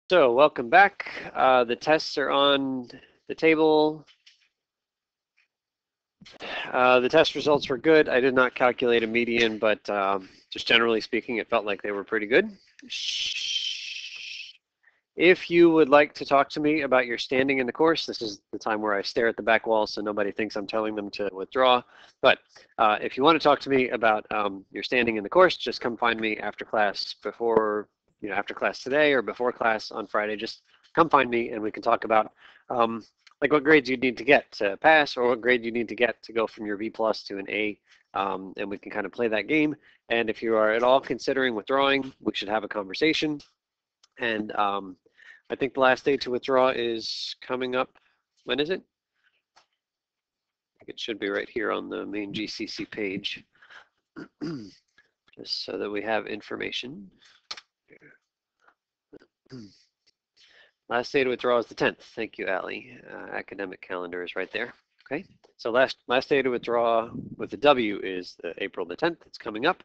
So welcome back. The tests are on the table. The test results were good. I did not calculate a median, but just generally speaking, it felt like they were pretty good. If you would like to talk to me about your standing in the course, this is the time where I stare at the back wall so nobody thinks I'm telling them to withdraw. But if you want to talk to me about your standing in the course, just come find me after class after class today or before class on Friday. Just come find me and we can talk about like what grades you need to get to pass or what grade you need to get to go from your B+ to an A. And we can kind of play that game. And if you are at all considering withdrawing, we should have a conversation. And I think the last day to withdraw is coming up. When is it? It should be right here on the main GCC page, just so that we have information. Last day to withdraw is the 10th. Thank you, Allie. Academic calendar is right there. Okay, so last day to withdraw with the W is April the 10th. It's coming up.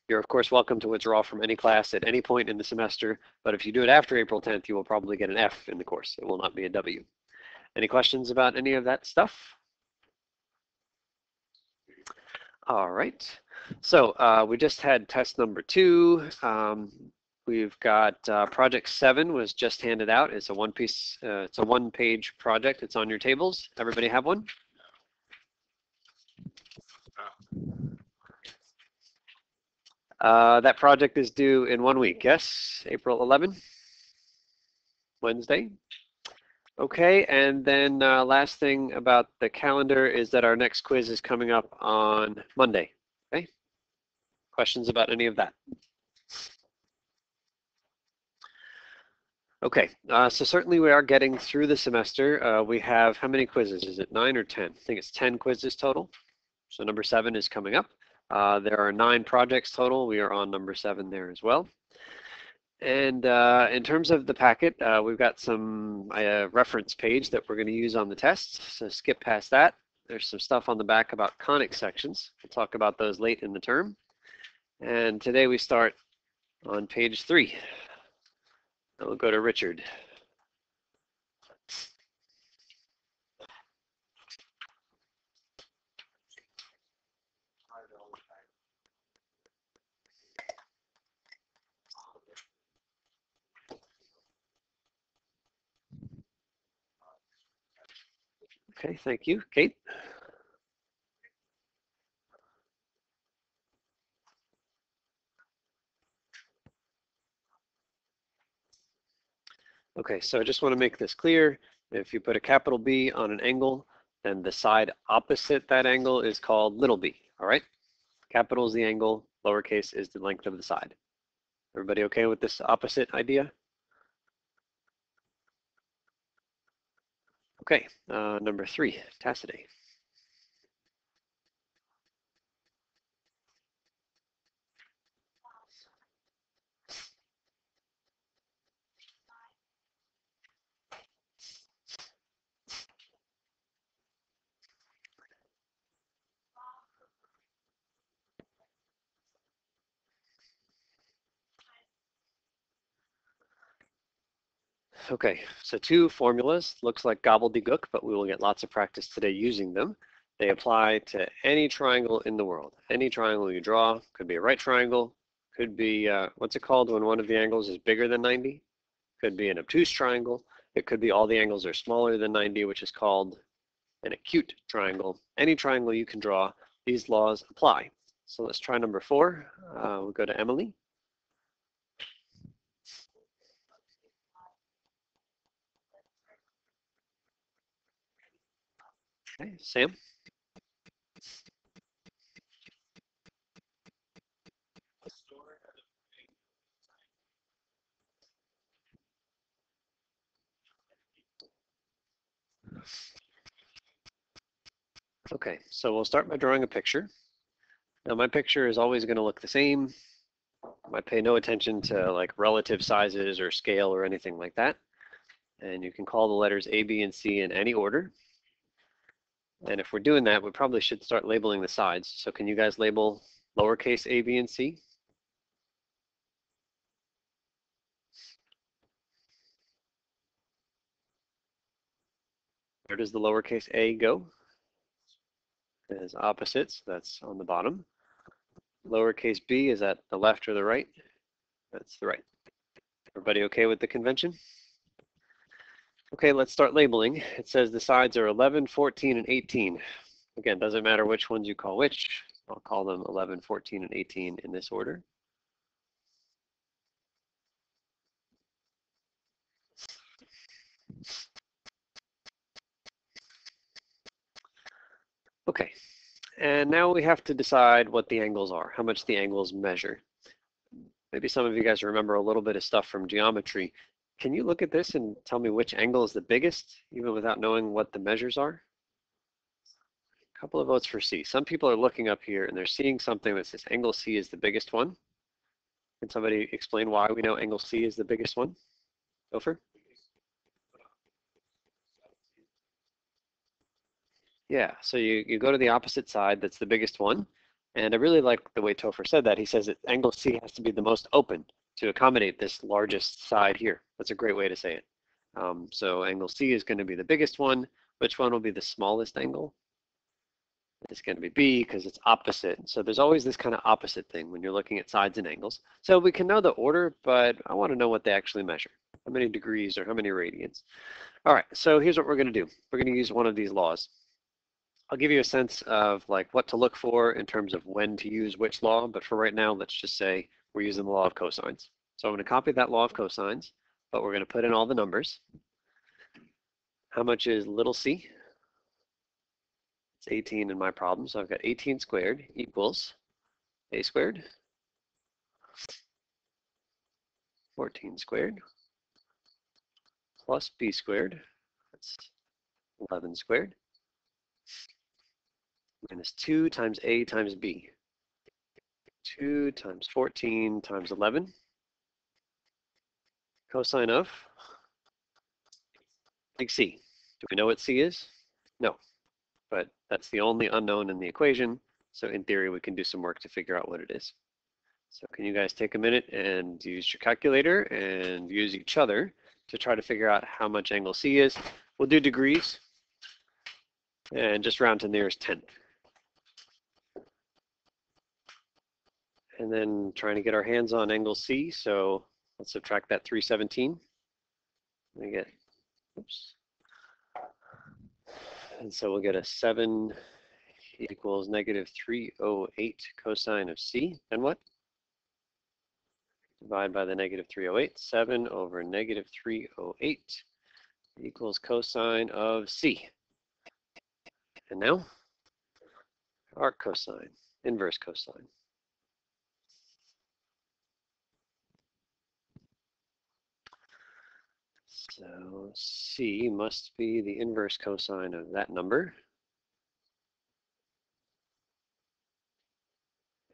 You're of course welcome to withdraw from any class at any point in the semester, but if you do it after April 10th, you will probably get an F in the course. It will not be a W. Any questions about any of that stuff? All right, so we just had test number 2. We've got project 7 was just handed out. It's a one-page project. It's on your tables. Everybody have one? That project is due in 1 week, yes? April 11, Wednesday. Okay, and then last thing about the calendar is that our next quiz is coming up on Monday. Okay, questions about any of that? Okay, so certainly we are getting through the semester. We have, how many quizzes? Is it 9 or 10? I think it's 10 quizzes total. So number 7 is coming up. There are 9 projects total. We are on number 7 there as well. And in terms of the packet, we've got some reference page that we're going to use on the test. So skip past that. There's some stuff on the back about conic sections. We'll talk about those late in the term. And today we start on page 3. And we'll go to Richard. Okay, thank you. Kate? Okay, so I just want to make this clear. If you put a capital B on an angle, then the side opposite that angle is called little b, all right? Capital is the angle, lowercase is the length of the side. Everybody okay with this opposite idea? Okay, number 3, tacity. Okay, so 2 formulas, looks like gobbledygook, but we will get lots of practice today using them. They apply to any triangle in the world. Any triangle you draw, could be a right triangle, could be, what's it called when one of the angles is bigger than 90? Could be an obtuse triangle. It could be all the angles are smaller than 90, which is called an acute triangle. Any triangle you can draw, these laws apply. So let's try number 4. We'll go to Emily. Okay, Sam. Okay, so we'll start by drawing a picture. Now my picture is always going to look the same. I pay no attention to like relative sizes or scale or anything like that. And you can call the letters A, B, and C in any order. And if we're doing that, we probably should start labeling the sides. So can you guys label lowercase a, b, and c? Where does the lowercase a go? As opposites, that's on the bottom. Lowercase b is at the left or the right? That's the right. Everybody okay with the convention? Okay, let's start labeling. It says the sides are 11, 14, and 18. Again, doesn't matter which ones you call which. I'll call them 11, 14, and 18 in this order. Okay, and now we have to decide what the angles are, how much the angles measure. Maybe some of you guys remember a little bit of stuff from geometry. Can you look at this and tell me which angle is the biggest, even without knowing what the measures are? A couple of votes for C. Some people are looking up here and they're seeing something that says angle C is the biggest one. Can somebody explain why we know angle C is the biggest one? Gopher? Yeah, so you go to the opposite side, that's the biggest one. And I really like the way Topher said that. He says that angle C has to be the most open to accommodate this largest side here. That's a great way to say it. So angle C is going to be the biggest one. Which one will be the smallest angle? It's going to be B because it's opposite. So there's always this kind of opposite thing when you're looking at sides and angles. So we can know the order, but I want to know what they actually measure. How many degrees or how many radians? All right, so here's what we're going to do. We're going to use one of these laws. I'll give you a sense of like what to look for in terms of when to use which law, but for right now, let's just say we're using the law of cosines. So I'm going to copy that law of cosines, but we're going to put in all the numbers. How much is little c? It's 18 in my problem, so I've got 18 squared equals a squared, 14 squared, plus b squared, that's 11 squared, minus 2 times a times b. 2 times 14 times 11. Cosine of big C. Do we know what C is? No, but that's the only unknown in the equation. So in theory, we can do some work to figure out what it is. So can you guys take a minute and use your calculator and use each other to try to figure out how much angle C is? We'll do degrees and just round to nearest tenth. And then trying to get our hands on angle C. So let's subtract that 317. We get, oops. And so we'll get a 7 equals negative 308 cosine of C. And what? Divide by the negative 308. 7 over negative 308 equals cosine of C. And now, arc cosine, inverse cosine. So C must be the inverse cosine of that number.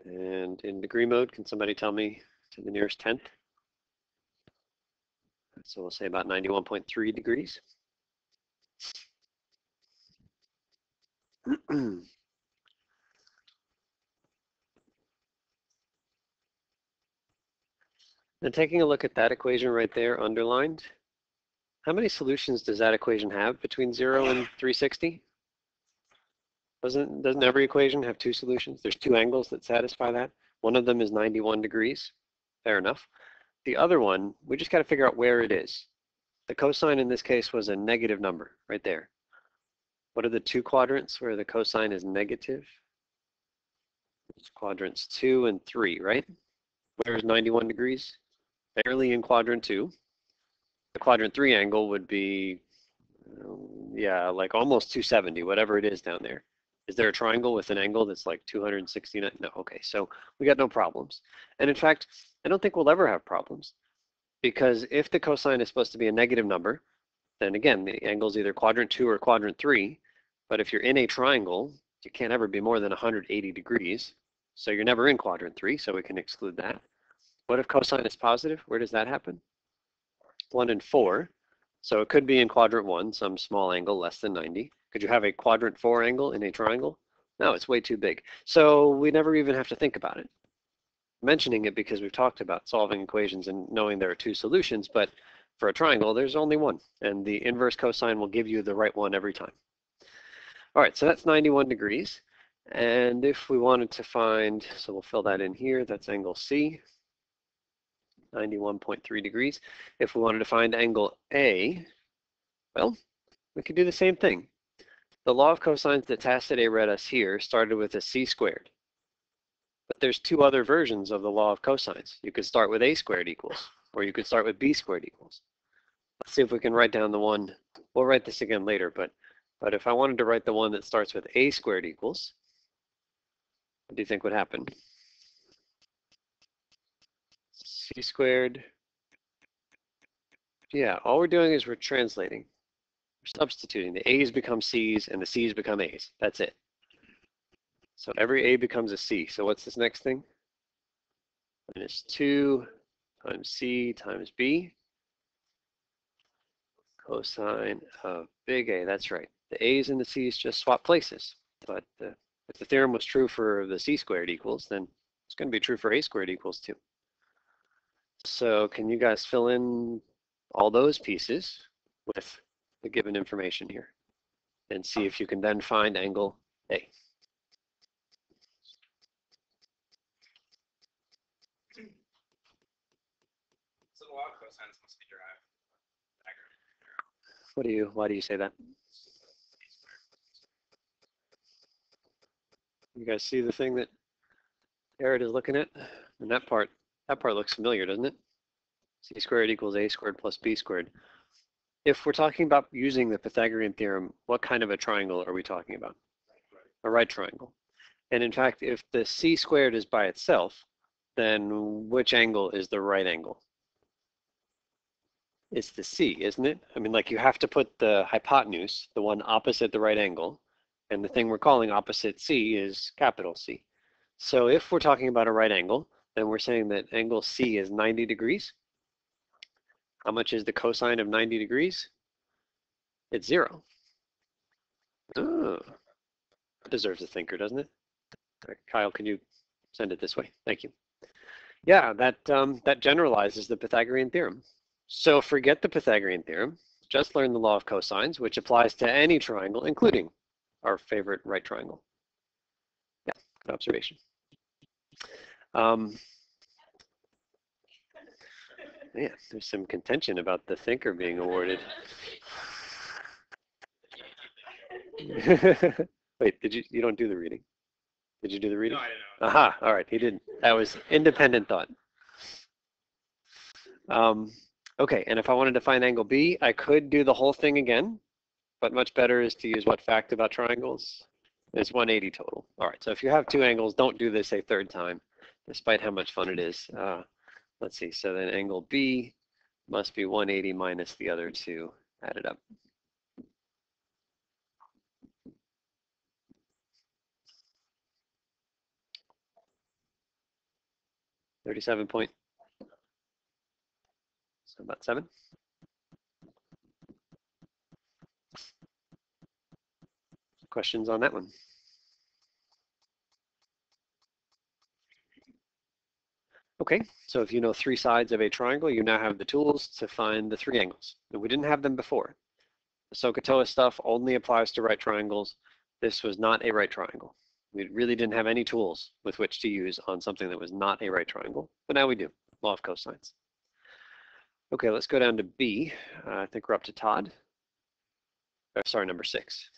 And in degree mode, can somebody tell me to the nearest tenth? So we'll say about 91.3 degrees. Now taking a look at that equation right there underlined, how many solutions does that equation have between 0 and 360? Doesn't every equation have two solutions? There's two angles that satisfy that. One of them is 91 degrees. Fair enough. The other one, we just got to figure out where it is. The cosine in this case was a negative number right there. What are the two quadrants where the cosine is negative? It's quadrants 2 and 3, right? Where's 91 degrees? Barely in quadrant 2. The quadrant 3 angle would be, yeah, like almost 270, whatever it is down there. Is there a triangle with an angle that's like 269? No, okay, so we got no problems. And in fact, I don't think we'll ever have problems because if the cosine is supposed to be a negative number, then again, the angle is either quadrant 2 or quadrant 3. But if you're in a triangle, you can't ever be more than 180 degrees. So you're never in quadrant 3, so we can exclude that. What if cosine is positive? Where does that happen? 1 and 4. So it could be in quadrant 1, some small angle less than 90. Could you have a quadrant 4 angle in a triangle? No, it's way too big. So we never even have to think about it. I'm mentioning it because we've talked about solving equations and knowing there are two solutions, but for a triangle, there's only one, and the inverse cosine will give you the right one every time. All right, so that's 91 degrees. And if we wanted to find, so we'll fill that in here, that's angle C, 91.3 degrees. If we wanted to find angle A, well, we could do the same thing. The law of cosines that Tacite read us here started with a C squared. But there's two other versions of the law of cosines. You could start with A squared equals, or you could start with B squared equals. Let's see if we can write down the one. We'll write this again later, but if I wanted to write the one that starts with A squared equals, what do you think would happen? C squared. Yeah, all we're doing is we're translating. We're substituting. The A's become C's and the C's become A's. That's it. So every A becomes a C. So what's this next thing? Minus 2 times C times B. Cosine of big A. That's right. The A's and the C's just swap places. But if the theorem was true for the C squared equals, then it's going to be true for A squared equals too. So can you guys fill in all those pieces with the given information here and see if you can then find angle A? So the law of cosines must be derived from Pythagorean theorem. Why do you say that? You guys see the thing that Jared is looking at? And that part looks familiar, doesn't it? C squared equals A squared plus B squared. If we're talking about using the Pythagorean theorem, what kind of a triangle are we talking about? A right triangle. And in fact, if the C squared is by itself, then which angle is the right angle? It's the C, isn't it? I mean, like you have to put the hypotenuse, the one opposite the right angle, and the thing we're calling opposite C is capital C. So if we're talking about a right angle, then we're saying that angle C is 90 degrees. How much is the cosine of 90 degrees? It's 0. Oh, that deserves a thinker, doesn't it? Right, Kyle, can you send it this way? Thank you. Yeah, that generalizes the Pythagorean theorem. So forget the Pythagorean theorem. Just learn the law of cosines, which applies to any triangle, including our favorite right triangle. Yeah, good observation. Yeah, there's some contention about the thinker being awarded. Wait, you don't do the reading? Did you do the reading? No, I didn't know. Aha, all right, he didn't. That was independent thought. Okay, and if I wanted to find angle B, I could do the whole thing again, but much better is to use what fact about triangles? It's 180 total. All right, so if you have two angles, don't do this a third time, despite how much fun it is. Let's see, so then angle B must be 180 minus the other two added up. $37 point. So about 7. Questions on that one? Okay, so if you know 3 sides of a triangle, you now have the tools to find the 3 angles. And we didn't have them before. The Sohcahtoa stuff only applies to right triangles. This was not a right triangle. We really didn't have any tools with which to use on something that was not a right triangle, but now we do. Law of cosines. Okay, let's go down to B. I think we're up to Todd. Sorry, number 6.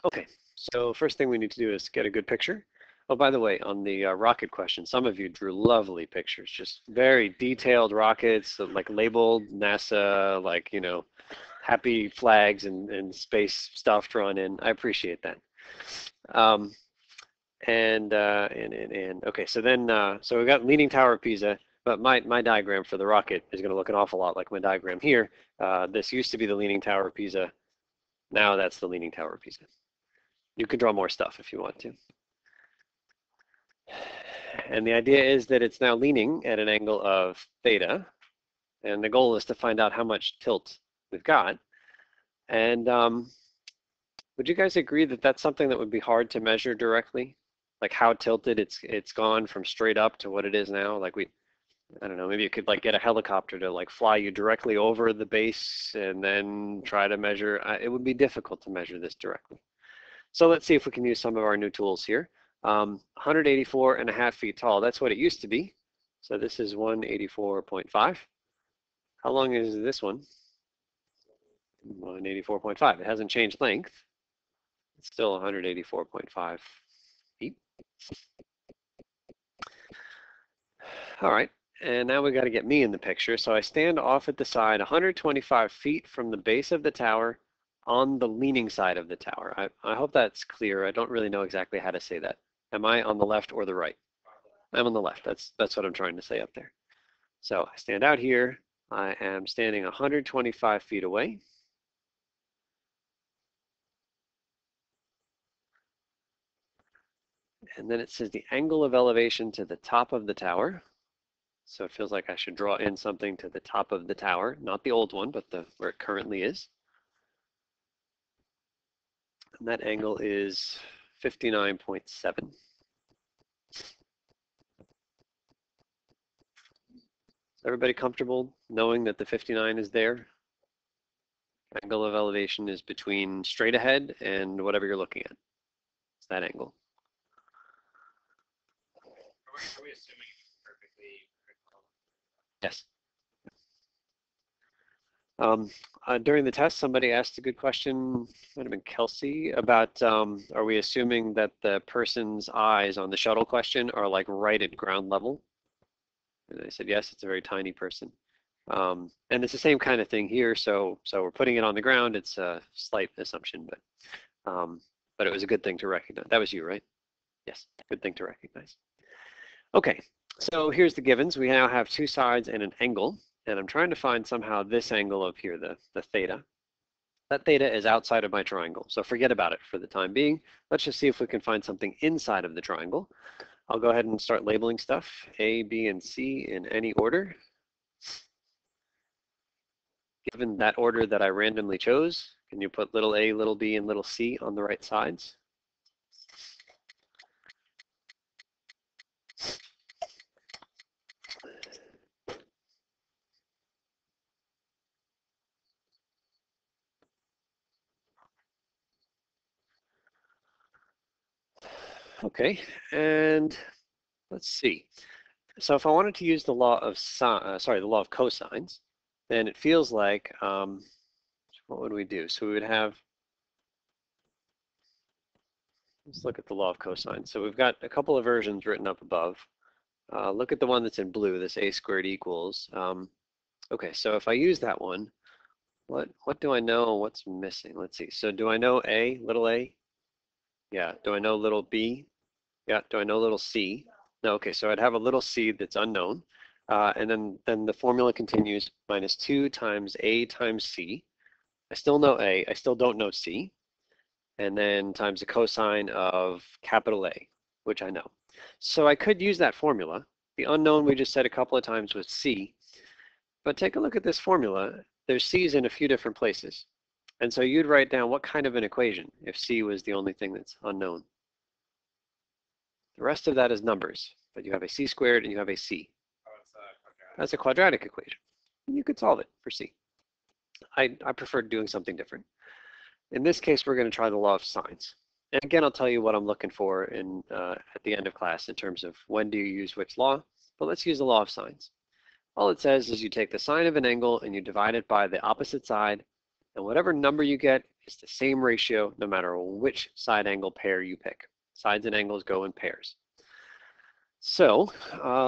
Okay, so first thing we need to do is get a good picture. Oh, by the way, on the rocket question, some of you drew lovely pictures, just very detailed rockets, like labeled NASA, like, you know, happy flags and space stuff drawn in. I appreciate that. Okay, so then, so we got Leaning Tower of Pisa, but my diagram for the rocket is going to look an awful lot like my diagram here. This used to be the Leaning Tower of Pisa. Now that's the Leaning Tower of Pisa. You can draw more stuff if you want to. And the idea is that it's now leaning at an angle of theta. And the goal is to find out how much tilt we've got. And would you guys agree that that's something that would be hard to measure directly? Like how tilted it's gone from straight up to what it is now? Like I don't know, maybe you could like get a helicopter to like fly you directly over the base and then try to measure. It would be difficult to measure this directly. So let's see if we can use some of our new tools here. 184.5 feet tall, that's what it used to be. So this is 184.5. How long is this one? 184.5. It hasn't changed length. It's still 184.5 feet. All right, and now we got to get me in the picture. So I stand off at the side 125 feet from the base of the tower on the leaning side of the tower. I hope that's clear. I don't really know exactly how to say that. Am I on the left or the right? I'm on the left. That's what I'm trying to say up there. So I stand out here. I am standing 125 feet away. And then it says the angle of elevation to the top of the tower. So it feels like I should draw in something to the top of the tower, not the old one, but where it currently is. And that angle is 59.7. Everybody comfortable knowing that the 59 is there? Angle of elevation is between straight ahead and whatever you're looking at. It's that angle. Are we assuming it's perfectly vertical? Yes. During the test, somebody asked a good question, might have been Kelsey, about are we assuming that the person's eyes on the shuttle question are like right at ground level? And I said, yes, it's a very tiny person. And it's the same kind of thing here. So we're putting it on the ground. It's a slight assumption, but it was a good thing to recognize. That was you, right? Yes, good thing to recognize. Okay, so here's the givens. We now have two sides and an angle, and I'm trying to find somehow this angle up here, the theta. That theta is outside of my triangle, so forget about it for the time being. Let's just see if we can find something inside of the triangle. I'll go ahead and start labeling stuff, A, B, and C in any order. Given that order that I randomly chose, can you put little a, little b, and little c on the right sides? Okay, and let's see. So if I wanted to use the law of the law of cosines, then it feels like what would we do? So we would have. Let's look at the law of cosine. So we've got a couple of versions written up above. Look at the one that's in blue, this a squared equals. Okay, so if I use that one, what do I know? What's missing? Let's see. So do I know a, little a? Yeah. Do I know little b? Yeah. Do I know little c? No. Okay, so I'd have a little c that's unknown. And then the formula continues, minus 2 times a times c. I still know a. I still don't know c. And then times the cosine of capital A, which I know. So I could use that formula. The unknown we just said a couple of times was c. But take a look at this formula. There's c's in a few different places. And so you'd write down what kind of an equation if c was the only thing that's unknown. The rest of that is numbers, but you have a c squared and you have a c. Oh, it's quadratic. That's a quadratic equation. And you could solve it for c. I prefer doing something different. In this case, we're going to try the law of sines. And again, I'll tell you what I'm looking for at the end of class in terms of when do you use which law, but let's use the law of sines. All it says is you take the sine of an angle and you divide it by the opposite side, and whatever number you get is the same ratio no matter which side angle pair you pick. Sides and angles go in pairs. So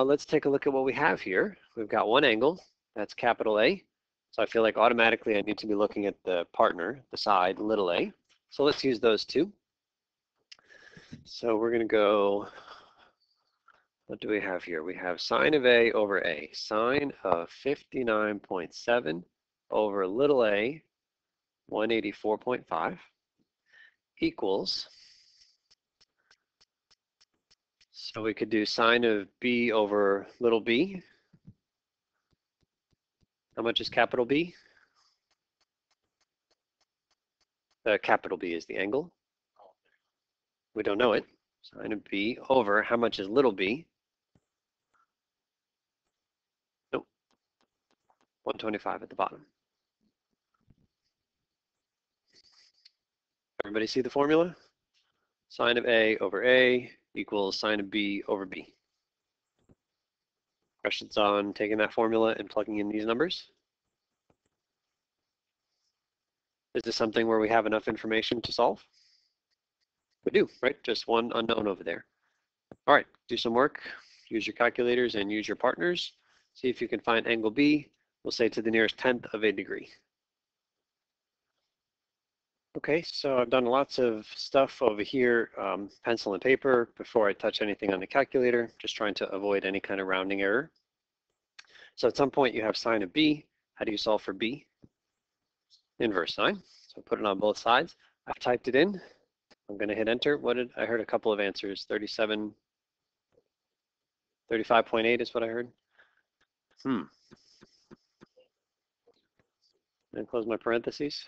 let's take a look at what we have here. We've got one angle, that's capital A. So I feel like automatically I need to be looking at the partner, the side, little a. So let's use those two. So we're going to go, what do we have here? We have sine of A over A. Sine of 59.7 over little a, 184.5, equals So we could do sine of b over little b. How much is capital B? Capital B is the angle. We don't know it. Sine of b over how much is little b? Nope. 125 at the bottom. Everybody see the formula? Sine of A over A equals sine of B over B. Questions on taking that formula and plugging in these numbers? Is this something where we have enough information to solve? We do, right? Just one unknown over there. All right, do some work. Use your calculators and use your partners. See if you can find angle B. We'll say to the nearest tenth of a degree. Okay, so I've done lots of stuff over here, pencil and paper, before I touch anything on the calculator, just trying to avoid any kind of rounding error. So at some point you have sine of B. How do you solve for B? Inverse sine. So put it on both sides. I've typed it in. I'm going to hit enter. What did I heard? A couple of answers. 35.8 is what I heard. And close my parentheses.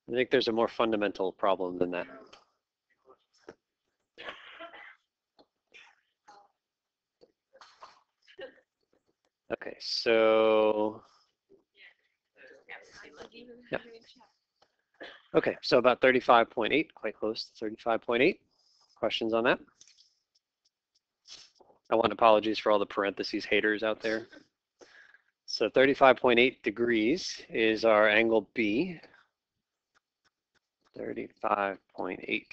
I think there's a more fundamental problem than that. Okay, so yeah. Okay, so about 35.8, quite close to 35.8. Questions on that? I want apologies for all the parentheses haters out there. So 35.8 degrees is our angle B. 35.8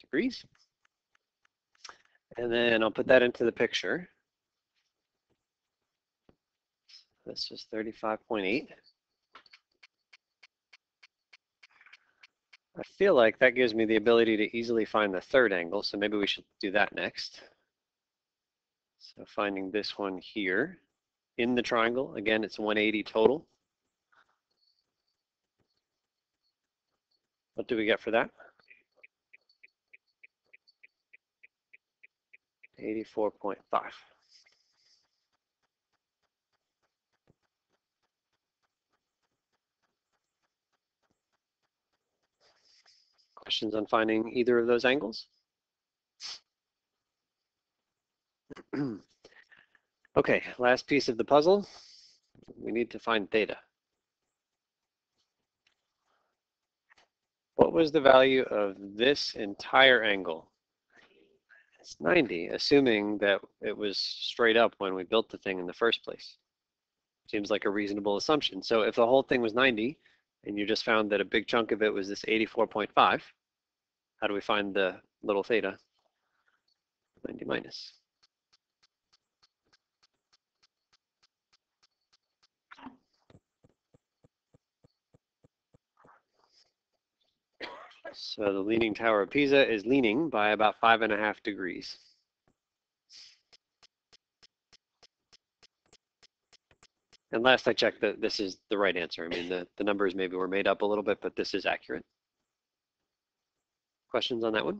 degrees. And then I'll put that into the picture. That's just 35.8. I feel like that gives me the ability to easily find the third angle, so maybe we should do that next. So finding this one here in the triangle, again, it's 180 total. What do we get for that? 84.5. Questions on finding either of those angles? Okay, last piece of the puzzle. We need to find theta. What was the value of this entire angle? It's 90, assuming that it was straight up when we built the thing in the first place. Seems like a reasonable assumption. So if the whole thing was 90, and you just found that a big chunk of it was this 84.5, how do we find the little theta? 90 minus. So the Leaning Tower of Pisa is leaning by about 5.5 degrees. And last I checked, that this is the right answer. I mean, the numbers maybe were made up a little bit, but this is accurate. Questions on that one?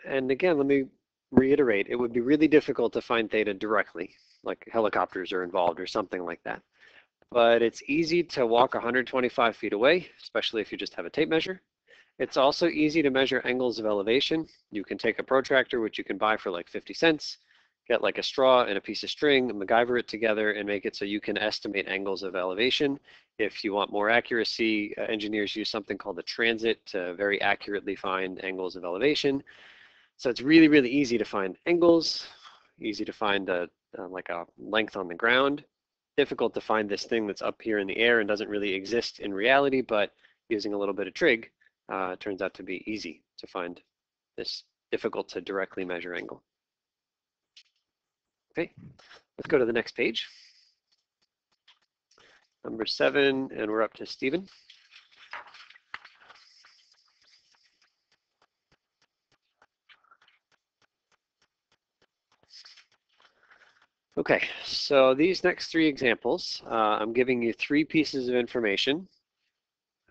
And again, let me reiterate, it would be really difficult to find theta directly, like helicopters are involved or something like that. But it's easy to walk 125 feet away, especially if you just have a tape measure. It's also easy to measure angles of elevation. You can take a protractor, which you can buy for like 50 cents, get like a straw and a piece of string, MacGyver it together and make it so you can estimate angles of elevation. If you want more accuracy, engineers use something called a transit to very accurately find angles of elevation. So it's really, really easy to find angles, easy to find like a length on the ground. Difficult to find this thing that's up here in the air and doesn't really exist in reality, but using a little bit of trig, turns out to be easy to find this difficult to directly measure angle. Okay, let's go to the next page. Number 7, and we're up to Stephen. Okay, so these next 3 examples, I'm giving you 3 pieces of information.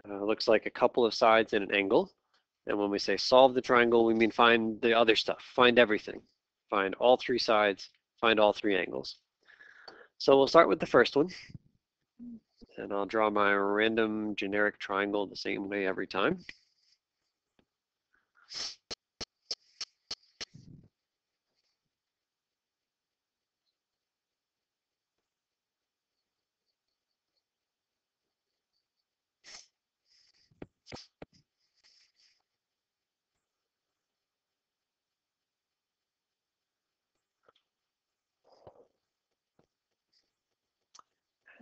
looks like a couple of sides and an angle. And when we say solve the triangle, we mean find the other stuff, find everything. Find all three sides, find all three angles. So we'll start with the first one. And I'll draw my random generic triangle the same way every time.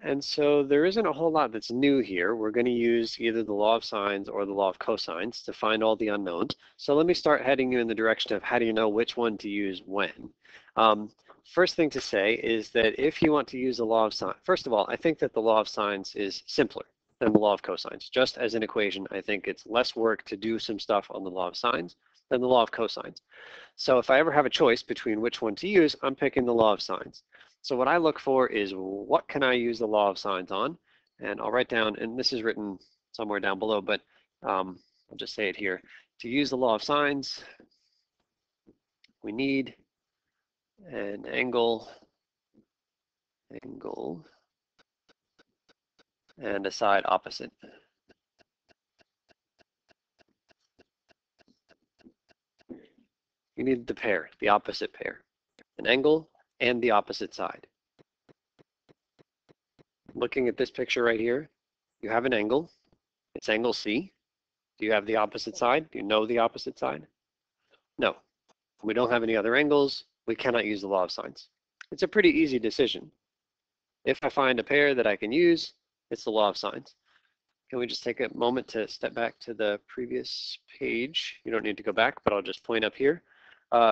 And so there isn't a whole lot that's new here. We're going to use either the law of sines or the law of cosines to find all the unknowns. So let me start heading you in the direction of how do you know which one to use when. First thing to say is that if you want to use the law of sines, first of all, I think that the law of sines is simpler than the law of cosines. Just as an equation, I think it's less work to do some stuff on the law of sines than the law of cosines. So if I ever have a choice between which one to use, I'm picking the law of sines. So what I look for is what can I use the law of sines on? And I'll write down, and this is written somewhere down below, but I'll just say it here. To use the law of sines, we need an angle, and a side opposite. You need the pair, the opposite pair, an angle and the opposite side. Looking at this picture right here, you have an angle. It's angle C. Do you have the opposite side? Do you know the opposite side? No. We don't have any other angles. We cannot use the law of sines. It's a pretty easy decision. If I find a pair that I can use, it's the law of sines. Can we just take a moment to step back to the previous page? You don't need to go back, but I'll just point up here.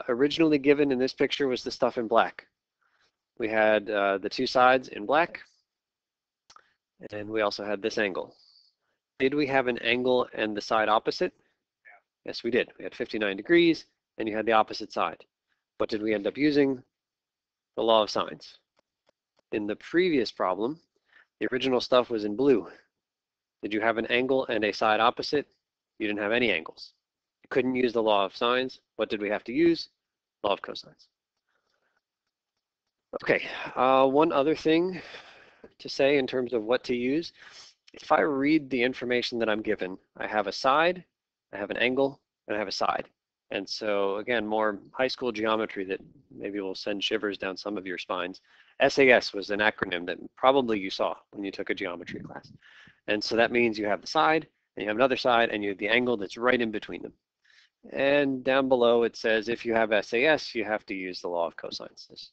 Originally given in this picture was the stuff in black. We had the two sides in black, and we also had this angle. Did we have an angle and the side opposite? Yes, we did. We had 59 degrees, and you had the opposite side. What did we end up using? The law of sines. In the previous problem, the original stuff was in blue. Did you have an angle and a side opposite? You didn't have any angles. You couldn't use the law of sines. What did we have to use? Law of cosines. Okay, one other thing to say in terms of what to use. If I read the information that I'm given, I have a side, I have an angle, and I have a side. And so again, more high school geometry that maybe will send shivers down some of your spines. SAS was an acronym that probably you saw when you took a geometry class. And so that means you have the side, and you have another side, and you have the angle that's right in between them. And down below it says if you have SAS, you have to use the law of cosines. There's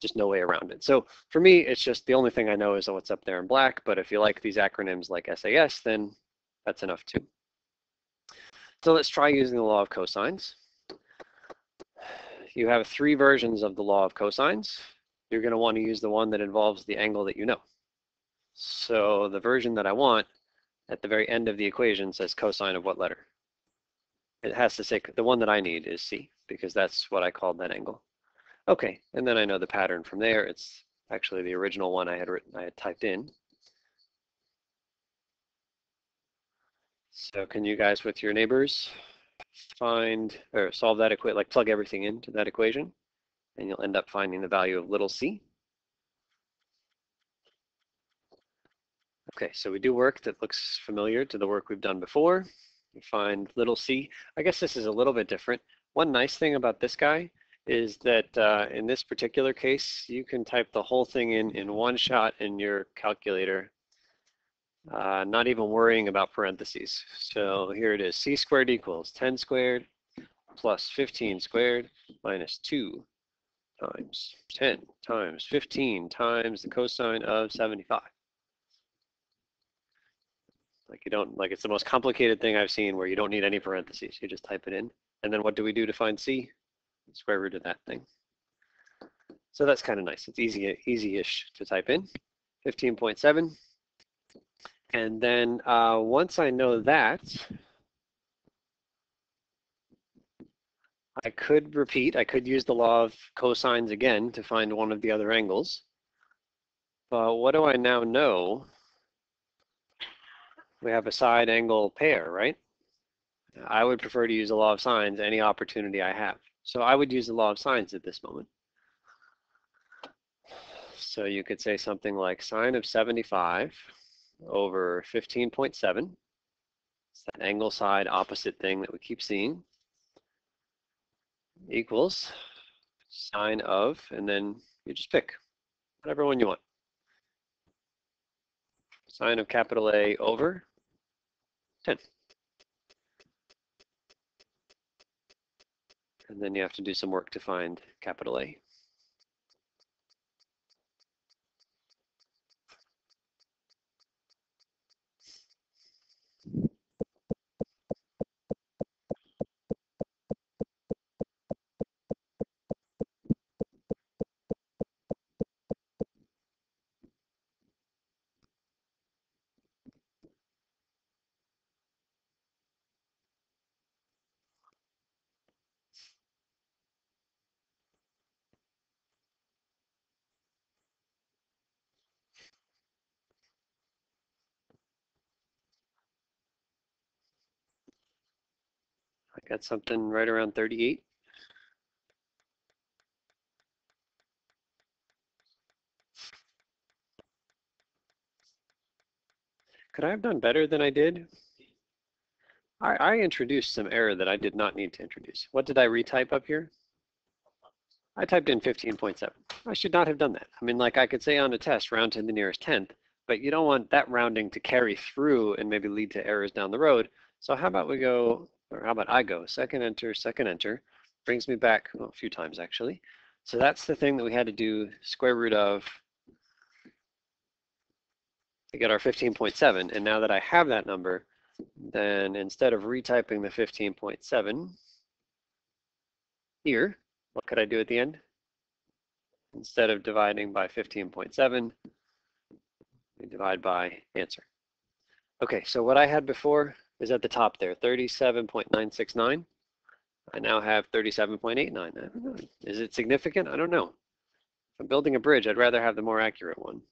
just no way around it. So for me, it's just the only thing I know is what's up there in black. But if you like these acronyms like SAS, then that's enough too. So let's try using the law of cosines. You have three versions of the law of cosines. You're going to want to use the one that involves the angle that you know. So the version that I want at the very end of the equation says cosine of what letter? It has to say the one that I need is C, because that's what I called that angle. Okay, and then I know the pattern from there. It's actually the original one I had typed in. So can you guys with your neighbors find or solve that equation, like plug everything into that equation, and you'll end up finding the value of little c. Okay, so we do work that looks familiar to the work we've done before. We find little c. I guess this is a little bit different. One nice thing about this guy is that in this particular case, you can type the whole thing in one shot in your calculator, not even worrying about parentheses. So here it is, c squared equals 10 squared plus 15 squared minus 2 times 10 times 15 times the cosine of 75. Like you don't, like it's the most complicated thing I've seen where you don't need any parentheses. You just type it in. And then what do we do to find c? Square root of that thing. So that's kind of nice. It's easy-ish to type in. 15.7. And then once I know that, I could repeat. I could use the law of cosines again to find one of the other angles. But what do I now know We have a side angle pair, right? I would prefer to use the law of sines any opportunity I have. So I would use the law of sines at this moment. So you could say something like sine of 75 over 15.7. It's that angle side opposite thing that we keep seeing. Equals sine of, and then you just pick whatever one you want. Sine of capital A over 10. And then you have to do some work to find capital A. I got something right around 38. Could I have done better than I did? I introduced some error that I did not need to introduce. What did I retype up here? I typed in 15.7. I should not have done that. I mean, like I could say on a test, round to the nearest tenth, but you don't want that rounding to carry through and maybe lead to errors down the road. So how about we go, or how about I go, second enter, brings me back a few times actually. So that's the thing that we had to do square root of to get our 15.7. And now that I have that number, then instead of retyping the 15.7 here, what could I do at the end? Instead of dividing by 15.7, we divide by answer. Okay, so what I had before is at the top there, 37.969. I now have 37.89. I don't know. Is it significant? I don't know. If I'm building a bridge, I'd rather have the more accurate one.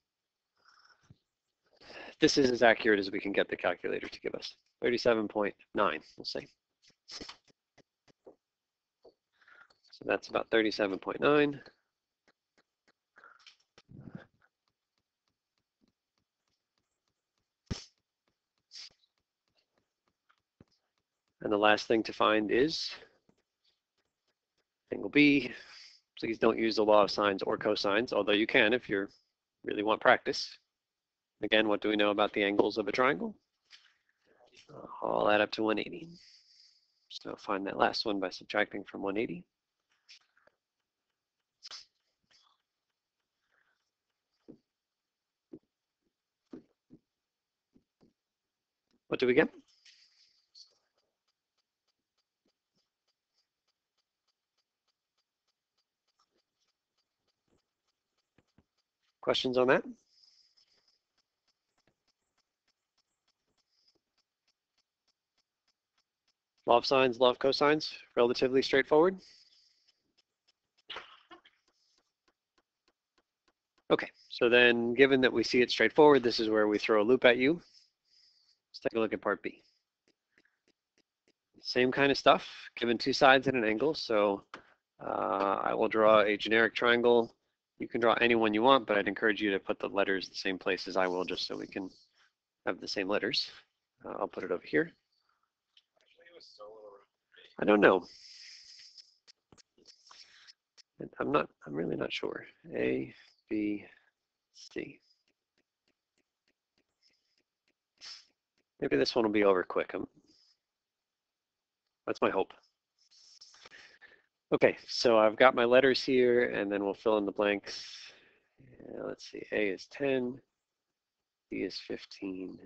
This is as accurate as we can get the calculator to give us. 37.9, we'll say. So that's about 37.9. And the last thing to find is angle B. Please don't use the law of sines or cosines, although you can if you really want practice. Again, what do we know about the angles of a triangle? All add up to 180. So find that last one by subtracting from 180. What do we get? Questions on that? Law of sines, law of cosines, relatively straightforward. Okay, so then given that we see it straightforward, this is where we throw a loop at you. Let's take a look at part B. Same kind of stuff, given two sides at an angle. So I will draw a generic triangle. You can draw any one you want, but I'd encourage you to put the letters the same place as I will, just so we can have the same letters. I'll put it over here. I don't know. I'm really not sure. A, B, C. Maybe this one will be over quick. That's my hope. Okay, so I've got my letters here, and then we'll fill in the blanks. Let's see, A is 10, B is 15,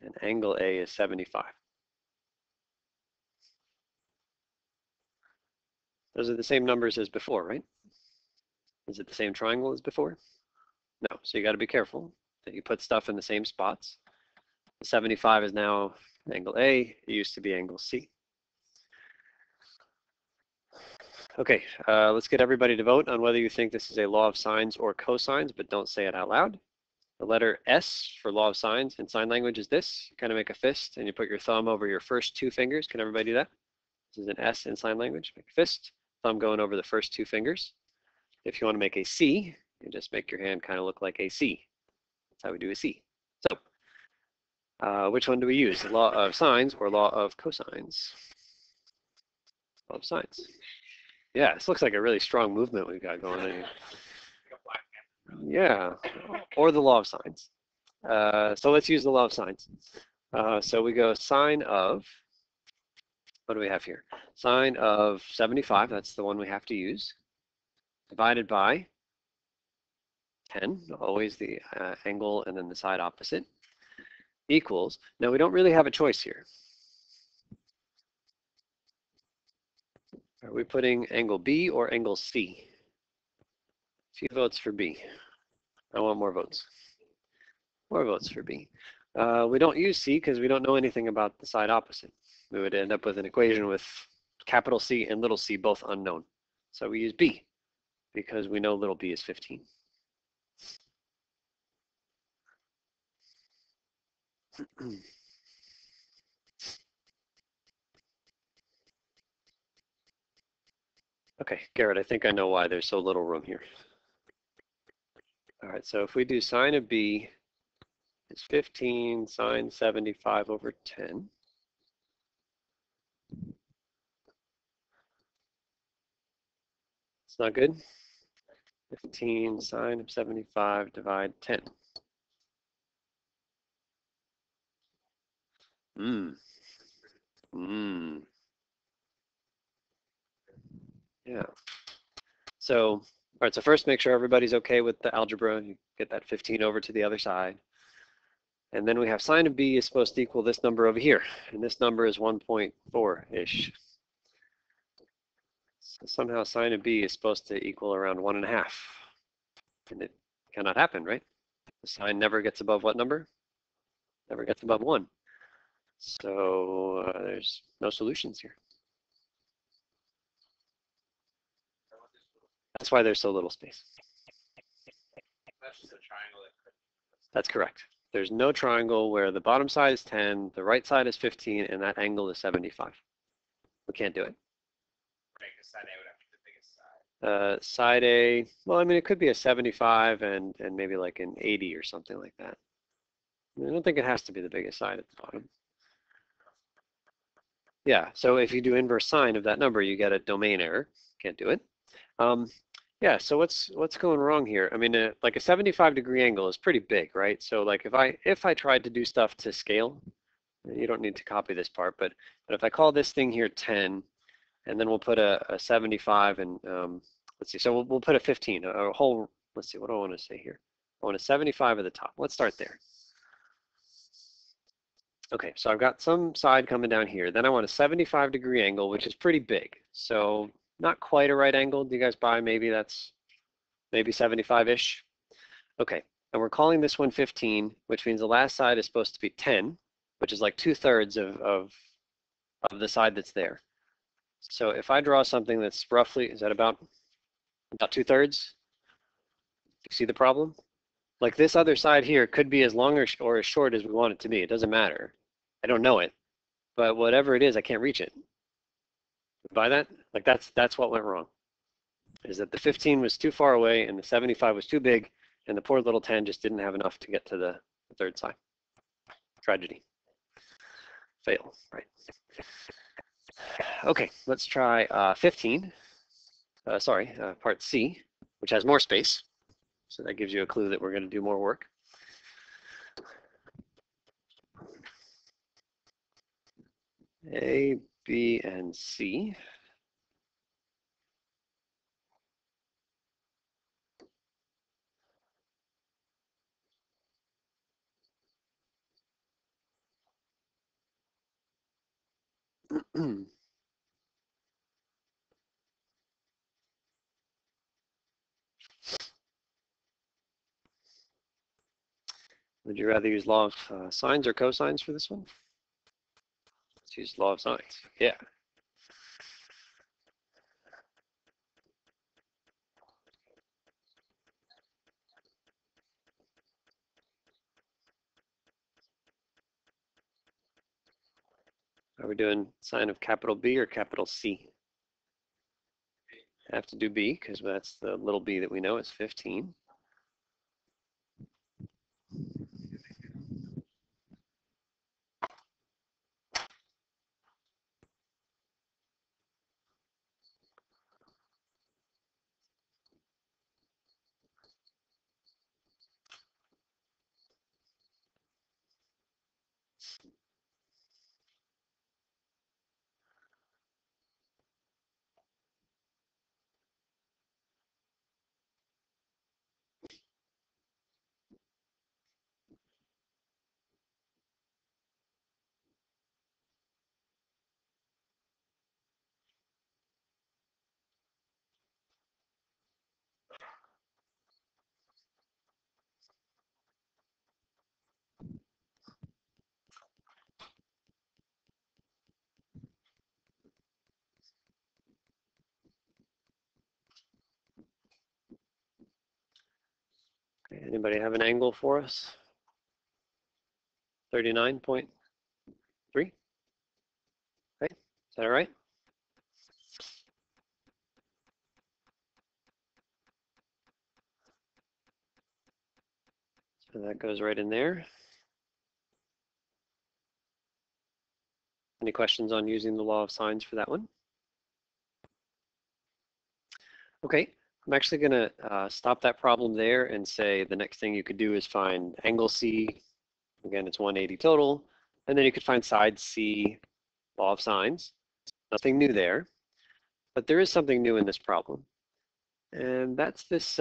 and angle A is 75. Those are the same numbers as before, right? Is it the same triangle as before? No, so you got to be careful that you put stuff in the same spots. 75 is now angle A, it used to be angle C. Okay, let's get everybody to vote on whether you think this is a law of sines or cosines, but don't say it out loud. The letter S for law of sines in sign language is this. You kind of make a fist and you put your thumb over your first two fingers. Can everybody do that? This is an S in sign language. Make a fist, thumb going over the first two fingers. If you want to make a C, you just make your hand kind of look like a C. That's how we do a C. So, which one do we use? The law of sines or law of cosines? Law of sines. Yeah, this looks like a really strong movement we've got going on here. Yeah, or the law of sines. So let's use the law of sines. So we go sine of, what do we have here? Sine of 75, that's the one we have to use, divided by 10, always the angle and then the side opposite, equals, now we don't really have a choice here. Are we putting angle B or angle C? A few votes for B. I want more votes. More votes for B. We don't use C because we don't know anything about the side opposite. We would end up with an equation with capital C and little c both unknown. So we use B because we know little b is 15. Okay, Garrett, I think I know why there's so little room here. All right, so if we do sine of b is 15 sine 75 over 10. It's not good. 15 sine of 75 divide 10. Yeah. So, all right, so first make sure everybody's okay with the algebra. You get that 15 over to the other side. And then we have sine of b is supposed to equal this number over here. And this number is 1.4-ish. So somehow sine of b is supposed to equal around 1.5. And it cannot happen, right? The sine never gets above what number? Never gets above 1. So there's no solutions here. That's why there's so little space. That's just a triangle. That's correct. There's no triangle where the bottom side is 10, the right side is 15, and that angle is 75. We can't do it. Right, because side A would have to be the biggest side. Side A, well, I mean, it could be a 75 and maybe like an 80 or something like that. I don't think it has to be the biggest side at the bottom. Yeah, so if you do inverse sine of that number, you get a domain error. Can't do it. Yeah, so what's going wrong here? I mean, like a 75-degree angle is pretty big, right? So like if I tried to do stuff to scale, you don't need to copy this part, but if I call this thing here 10, and then we'll put a 75 and let's see, so we'll put a 15, a whole, let's see, what do I want to say here? I want a 75 at the top. Let's start there. Okay, so I've got some side coming down here. Then I want a 75-degree angle, which is pretty big. So not quite a right angle. Do you guys buy maybe that's maybe 75-ish? Okay, and we're calling this one 15, which means the last side is supposed to be 10, which is like 2/3 of the side that's there. So if I draw something that's roughly, is that about 2/3? Do you see the problem? Like this other side here could be as long or as short as we want it to be. It doesn't matter. I don't know it, but whatever it is, I can't reach it. Buy that? Like that's what went wrong. Is that the 15 was too far away and the 75 was too big, and the poor little 10 just didn't have enough to get to the third side. Tragedy. Fail, right? Okay, let's try 15. Part C, which has more space. So that gives you a clue that we're going to do more work. A, B, and C. Would you rather use law of sines or cosines for this one? Let's use law of sines. Yeah. Are we doing sine of capital B or capital C? I have to do B because that's the little b that we know is 15. Okay, anybody have an angle for us? 39.3? Okay, is that all right? So that goes right in there. Any questions on using the law of sines for that one? Okay, I'm actually going to stop that problem there and say the next thing you could do is find angle C. Again, it's 180 total. And then you could find side C, law of sines. Nothing new there. But there is something new in this problem. And that's this,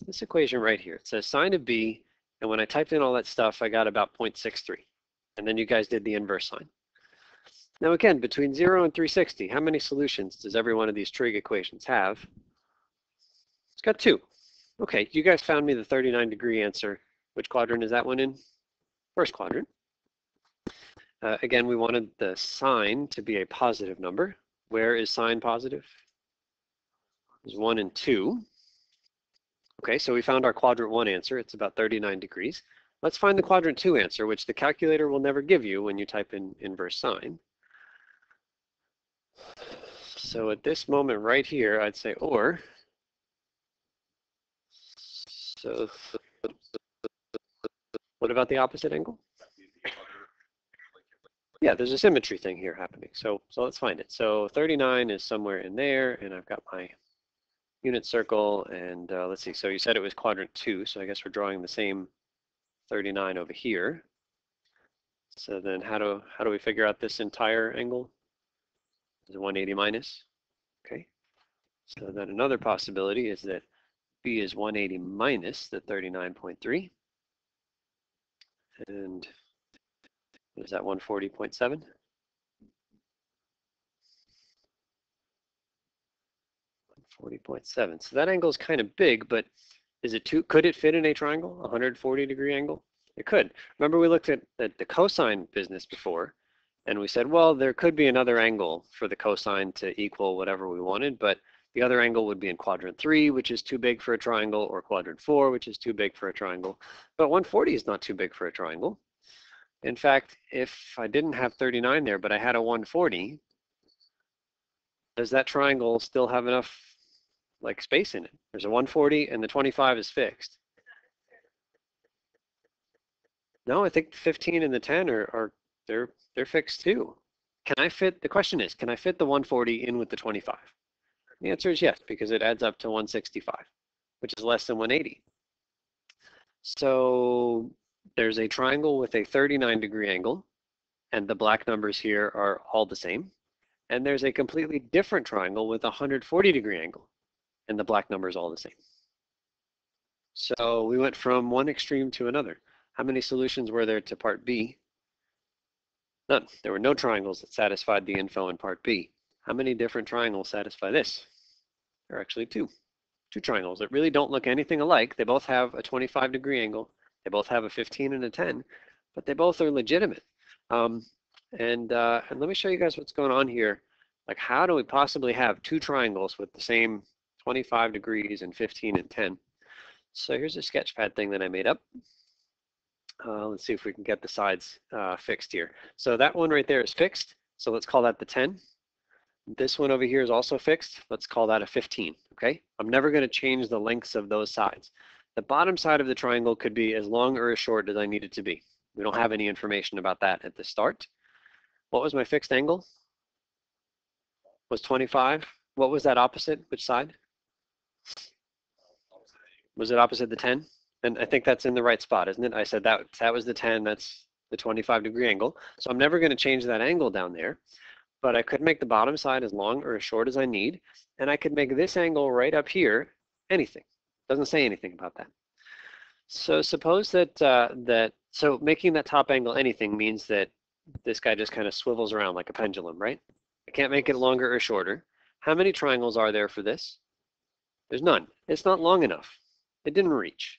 this equation right here. It says sine of B. And when I typed in all that stuff, I got about 0.63. And then you guys did the inverse sign. Now again, between 0 and 360, how many solutions does every one of these trig equations have? It's got 2. Okay, you guys found me the 39-degree answer. Which quadrant is that one in? First quadrant. Again, we wanted the sine to be a positive number. Where is sine positive? It's 1 and 2. Okay, so we found our quadrant 1 answer. It's about 39 degrees. Let's find the quadrant 2 answer, which the calculator will never give you when you type in inverse sine. So at this moment right here, I'd say or. So what about the opposite angle? Yeah, there's a symmetry thing here happening. So let's find it. So 39 is somewhere in there, and I've got my unit circle, and let's see. So you said it was quadrant 2, so I guess we're drawing the same 39 over here. So then how do we figure out this entire angle? Is it 180 minus? Okay. So then another possibility is that B is 180 minus the 39.3. And what is that, 140.7? 140.7. So that angle is kind of big, but is it could it fit in a triangle, a 140-degree angle? It could. Remember we looked at the cosine business before, and we said, well, there could be another angle for the cosine to equal whatever we wanted, but the other angle would be in quadrant 3, which is too big for a triangle, or quadrant 4, which is too big for a triangle. But 140 is not too big for a triangle. In fact, if I didn't have 39 there, but I had a 140, does that triangle still have enough like space in it? There's a 140 and the 25 is fixed. No, I think the 15 and the 10 they're fixed too. Can I fit, the question is, can I fit the 140 in with the 25? The answer is yes, because it adds up to 165, which is less than 180. So there's a triangle with a 39-degree angle, and the black numbers here are all the same. And there's a completely different triangle with a 140-degree angle, and the black number is all the same. So we went from one extreme to another. How many solutions were there to part B? None. There were no triangles that satisfied the info in part B. How many different triangles satisfy this? There are actually two triangles that really don't look anything alike. They both have a 25-degree angle. They both have a 15 and a 10, but they both are legitimate. And let me show you guys what's going on here. Like, how do we possibly have two triangles with the same 25 degrees and 15 and 10? So here's a sketchpad thing that I made up. Let's see if we can get the sides fixed here. So that one right there is fixed. So let's call that the 10. This one over here is also fixed. Let's call that a 15, okay? I'm never going to change the lengths of those sides. The bottom side of the triangle could be as long or as short as I need it to be. We don't have any information about that at the start. What was my fixed angle? Was 25. What was that opposite? Which side? Was it opposite the 10? And I think that's in the right spot, isn't it? I said that was the 10, that's the 25-degree angle. So I'm never going to change that angle down there, but I could make the bottom side as long or as short as I need, and I could make this angle right up here anything. Doesn't say anything about that. So suppose that, so making that top angle anything means that this guy just kind of swivels around like a pendulum, right? I can't make it longer or shorter. How many triangles are there for this? There's none. It's not long enough. It didn't reach.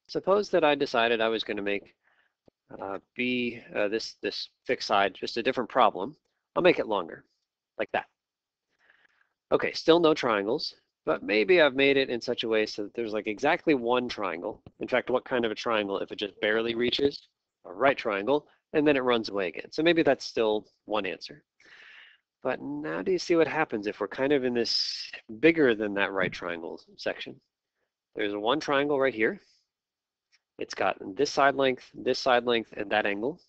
Suppose that I decided I was going to make this fixed side just a different problem. I'll make it longer, like that. Okay, still no triangles, but maybe I've made it in such a way so that there's like exactly one triangle. In fact, what kind of a triangle if it just barely reaches? A right triangle, and then it runs away again. So maybe that's still one answer. But now do you see what happens if we're kind of in this bigger than that right triangle section? There's one triangle right here. It's got this side length, and that angle.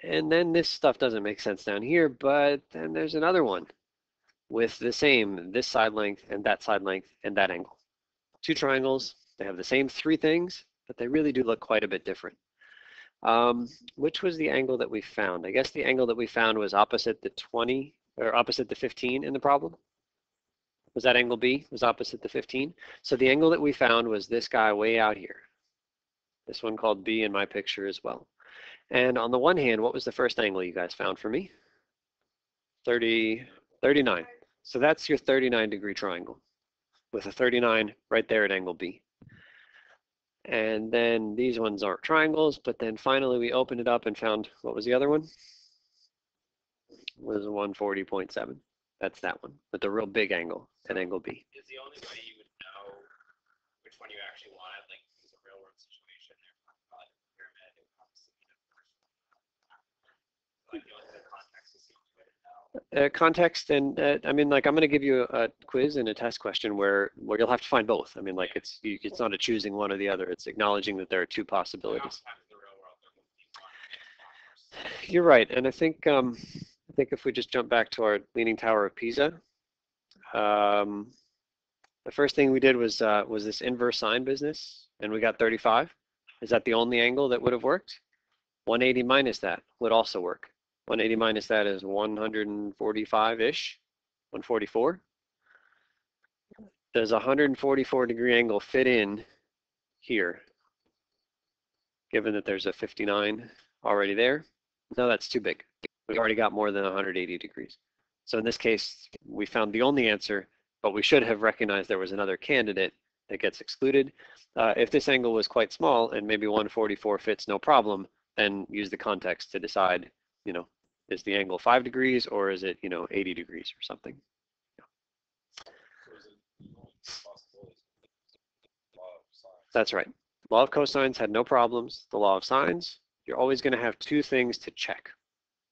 And then this stuff doesn't make sense down here, but then there's another one with the same, this side length, and that side length, and that angle. Two triangles, they have the same three things, but they really do look quite a bit different. Which was the angle that we found? I guess the angle that we found was opposite the 20, or opposite the 15 in the problem. Was that angle B? Was opposite the 15? So the angle that we found was this guy way out here. This one called B in my picture as well. And on the one hand, what was the first angle you guys found for me? 39. So that's your 39-degree triangle with a 39 right there at angle B. And then these ones aren't triangles, but then finally we opened it up and found, what was the other one? It was 140.7. That's that one with the real big angle at angle B. Is the only way you would know which one you actually wanted, like it's a real world situation, they're talking about like a pyramid, it comes to be the first one. Like the only context is the only way to know. Context and I mean, like I'm going to give you a quiz and a test question where you'll have to find both. I mean, like it's not a choosing one or the other. It's acknowledging that there are two possibilities. You're right, and I think if we just jump back to our Leaning Tower of Pisa, the first thing we did was this inverse sine business, and we got 35. Is that the only angle that would have worked? 180 minus that would also work. 180 minus that is 145-ish, 144. Does a 144-degree angle fit in here, given that there's a 59 already there? No, that's too big. We already got more than 180 degrees. So in this case, we found the only answer, but we should have recognized there was another candidate that gets excluded. If this angle was quite small and maybe 144 fits no problem, then use the context to decide, is the angle 5 degrees or is it, 80 degrees or something? That's right. Law of cosines had no problems. The law of sines, you're always going to have two things to check.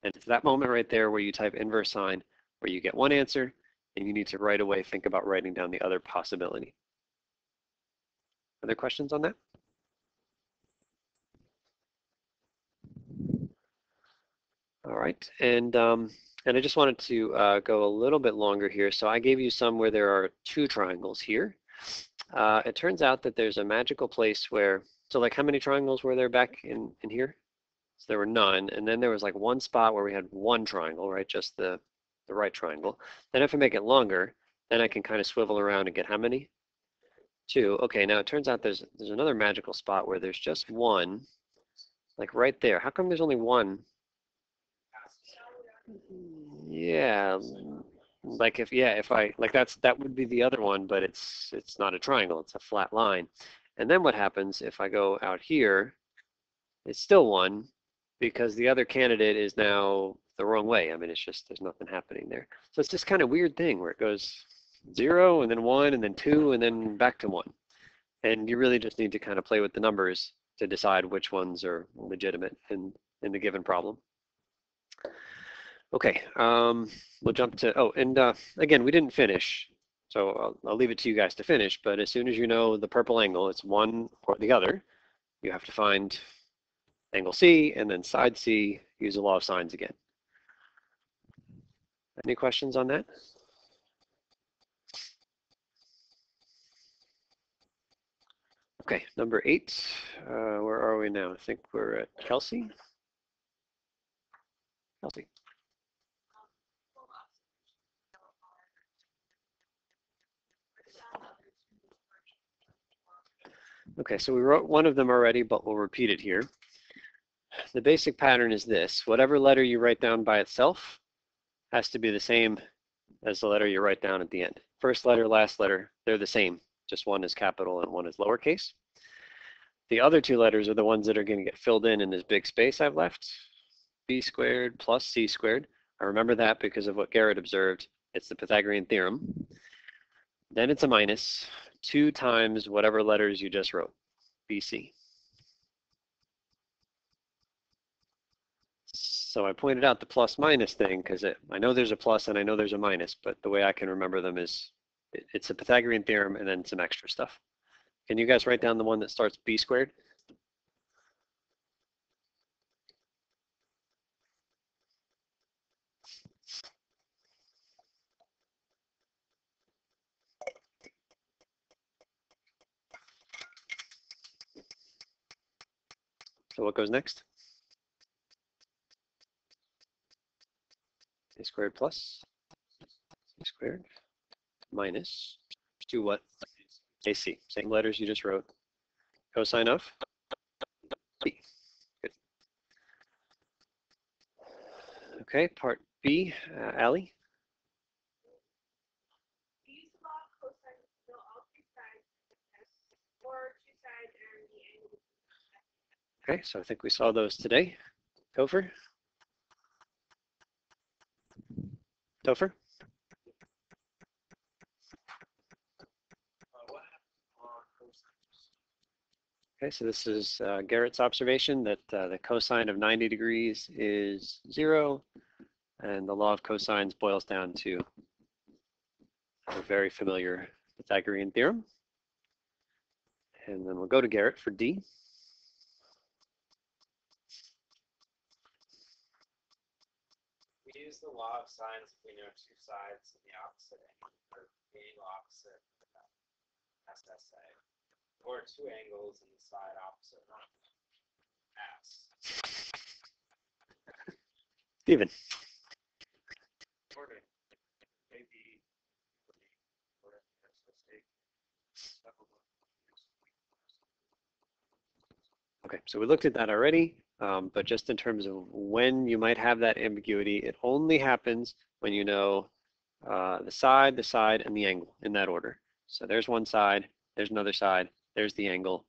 And it's that moment right there where you type inverse sine, where you get one answer, and you need to right away think about writing down the other possibility. Other questions on that? All right, and I just wanted to go a little bit longer here. So I gave you some where there are two triangles here. It turns out that there's a magical place where, so like how many triangles were there back in here? So there were none, and then there was like one spot where we had one triangle, right? Just the right triangle. Then if I make it longer, then I can kind of swivel around and get how many? Two. Okay, now it turns out there's another magical spot where there's just one, like right there. How come there's only one? Yeah, like if I like that would be the other one, but it's not a triangle, it's a flat line. And then what happens if I go out here? It's still one because the other candidate is now the wrong way. I mean, it's just there's nothing happening there. So it's this kind of weird thing where it goes 0 and then 1 and then 2 and then back to 1. And you really just need to kind of play with the numbers to decide which ones are legitimate in the given problem. Okay, we'll jump to, oh, and again, we didn't finish, so I'll leave it to you guys to finish, but as soon as you know the purple angle, it's one or the other, you have to find angle C, and then side C, use the law of sines again. Any questions on that? Okay, number 8, where are we now? I think we're at Kelsey. Kelsey. Okay, so we wrote one of them already, but we'll repeat it here. The basic pattern is this: whatever letter you write down by itself has to be the same as the letter you write down at the end. First letter, last letter, they're the same. Just one is capital and one is lowercase. The other two letters are the ones that are going to get filled in this big space I've left. B squared plus C squared. I remember that because of what Garrett observed. It's the Pythagorean Theorem. Then it's a minus 2 times whatever letters you just wrote, BC. So I pointed out the plus minus thing because I know there's a plus and I know there's a minus, but the way I can remember them is it's a Pythagorean theorem and then some extra stuff. Can you guys write down the one that starts B squared? So what goes next? A squared plus C squared minus 2 what? AC. Same letters you just wrote. Cosine of B. Good. Okay, part B, Allie. Use the law of cosine to fill all 3 sides or 2 sides and the angle. Okay, so I think we saw those today. Topher? Topher? Okay, so this is Garrett's observation that the cosine of 90 degrees is 0, and the law of cosines boils down to a very familiar Pythagorean theorem. And then we'll go to Garrett for D. We use the law of sines if we know 2 sides and the opposite angle, or the angle opposite SSA, or 2 angles and the side opposite one of them. S. Steven. Okay, so we looked at that already, but just in terms of when you might have that ambiguity, it only happens when you know the side, and the angle in that order. So there's one side, there's another side, there's the angle.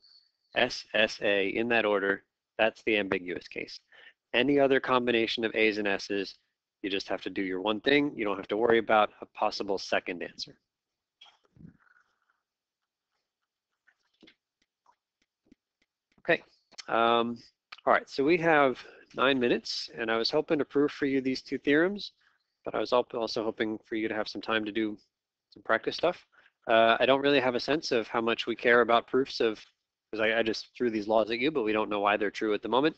SSA in that order, that's the ambiguous case. Any other combination of A's and S's, you just have to do your one thing. You don't have to worry about a possible second answer. Okay. All right, so we have 9 minutes, and I was hoping to prove for you these 2 theorems, but I was also hoping for you to have some time to do some practice stuff. I don't really have a sense of how much we care about proofs of, because I just threw these laws at you, but we don't know why they're true at the moment.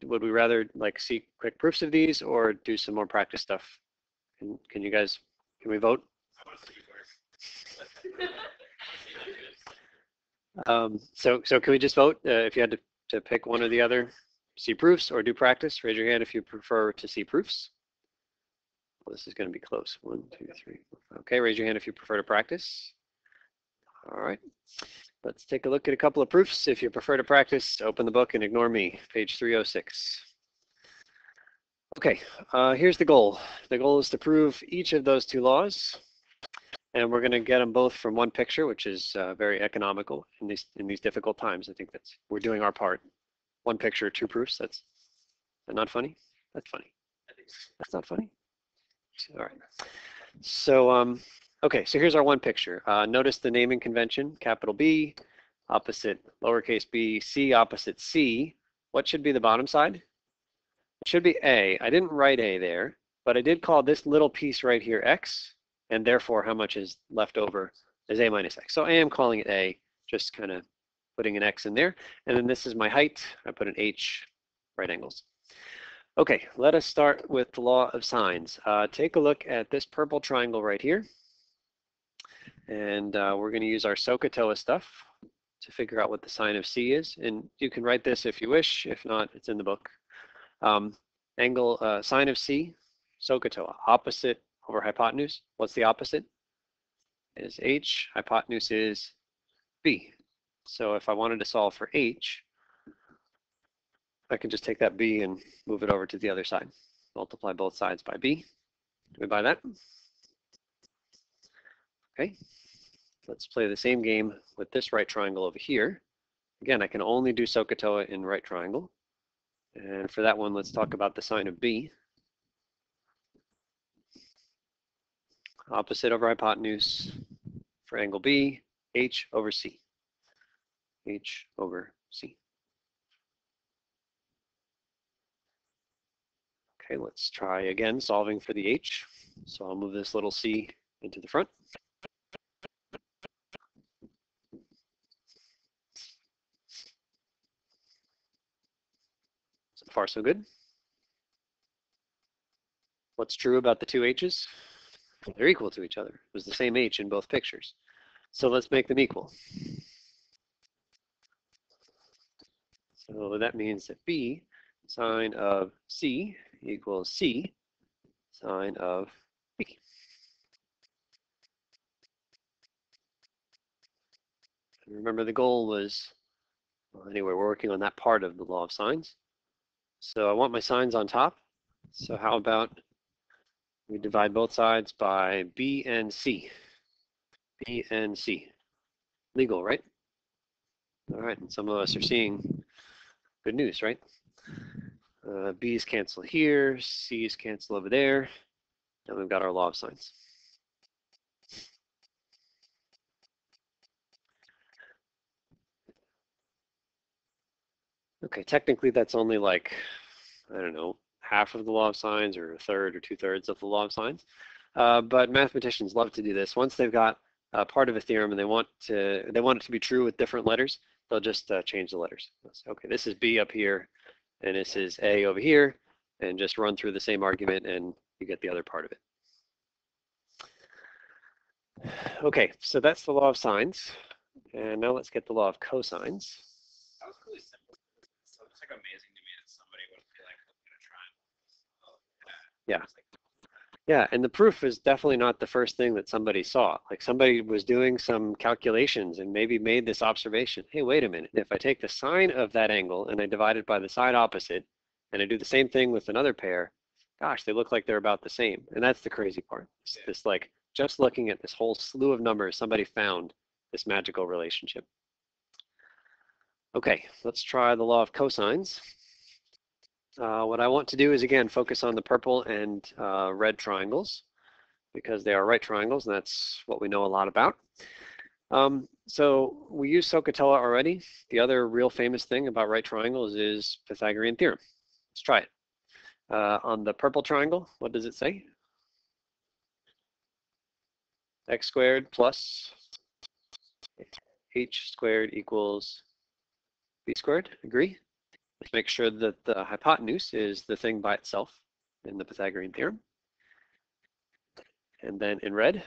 Would we rather like see quick proofs of these or do some more practice stuff? Can you guys, can we vote? So can we just vote if you had to pick one or the other? See proofs or do practice? Raise your hand if you prefer to see proofs. Well, this is going to be close. 1, 2, 3, 4. Okay, raise your hand if you prefer to practice. All right, let's take a look at a couple of proofs. If you prefer to practice, open the book and ignore me, page 306. Okay, here's the goal. The goal is to prove each of those 2 laws, and we're going to get them both from one picture, which is very economical in these difficult times. I think we're doing our part. One picture, 2 proofs. That's not funny. That's funny. That's not funny. All right. So okay, so here's our one picture. Notice the naming convention, capital B. opposite lowercase b, c opposite c, what should be the bottom side? It should be a. I didn't write a there, but I did call this little piece right here x, and therefore how much is left over is a minus x. So I am calling it a, just kind of putting an x in there. And then this is my height. I put an h, right angles. Okay, let us start with the law of sines. Take a look at this purple triangle right here. And we're going to use our Sohcahtoa stuff to figure out what the sine of c is. And you can write this if you wish. If not, it's in the book. Sine of c, Sohcahtoa, opposite over hypotenuse. What's the opposite? Is h, hypotenuse is b. So if I wanted to solve for h, I can just take that b and move it over to the other side. Multiply both sides by b. Do we buy that? Okay. Let's play the same game with this right triangle over here. Again, I can only do Sohcahtoa in right triangle. And for that one, let's talk about the sine of b. Opposite over hypotenuse for angle b, h over c. H over c. Okay, let's try again solving for the h. So I'll move this little c into the front. So far, so good. What's true about the two h's? They're equal to each other. It was the same h in both pictures. So let's make them equal. So that means that b sine of c equals c sine of b. And remember, the goal was, well, anyway, we're working on that part of the law of sines. So I want my sines on top. So how about we divide both sides by b and c. B and c. Legal, right? All right, and some of us are seeing good news, right? B's cancel here, C's cancel over there, and we've got our law of sines. Okay, technically that's only like, I don't know, half of the law of sines or a third or 2/3 of the law of sines. But mathematicians love to do this. Once they've got part of a theorem and they want it to be true with different letters, they'll just change the letters. So, okay, this is B up here, and this is A over here, and just run through the same argument and you get the other part of it. Okay, so that's the law of sines. And now let's get the law of cosines. That was really simple. So it's like amazing to me that somebody would be like looking at a triangle. Yeah. Yeah, and the proof is definitely not the first thing that somebody saw. Like somebody was doing some calculations and maybe made this observation. Hey, wait a minute. If I take the sine of that angle and I divide it by the side opposite, and I do the same thing with another pair, gosh, they look like they're about the same. And that's the crazy part. This like, just looking at this whole slew of numbers, somebody found this magical relationship. Okay, let's try the law of cosines. What I want to do is, again, focus on the purple and red triangles because they are right triangles, and that's what we know a lot about. So we use Sohcahtoa already. The other real famous thing about right triangles is Pythagorean Theorem. Let's try it. On the purple triangle, what does it say? X squared plus h squared equals b squared. Agree? Let's make sure that the hypotenuse is the thing by itself in the Pythagorean theorem. And then in red,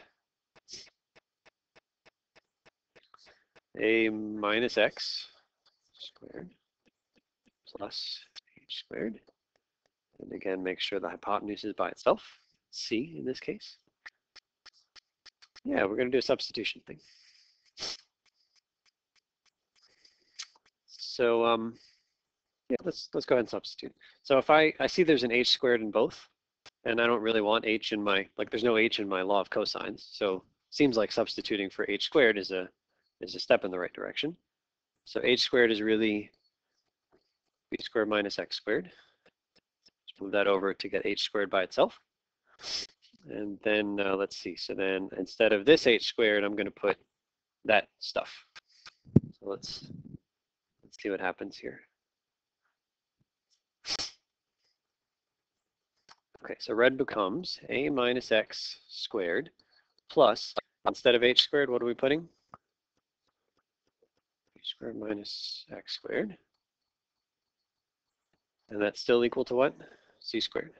a minus x squared plus h squared. And again, make sure the hypotenuse is by itself, c in this case. Yeah, we're going to do a substitution thing. So yeah, let's go ahead and substitute. So if I see there's an h squared in both, and I don't really want h in my, like there's no h in my law of cosines, so seems like substituting for h squared is a step in the right direction. So h squared is really b squared minus x squared. Let's move that over to get h squared by itself. And then let's see, so then instead of this h squared, I'm going to put that stuff. So So let's see what happens here. Okay, so red becomes a minus x squared plus, instead of h squared, what are we putting? H squared minus x squared. And that's still equal to what? C squared.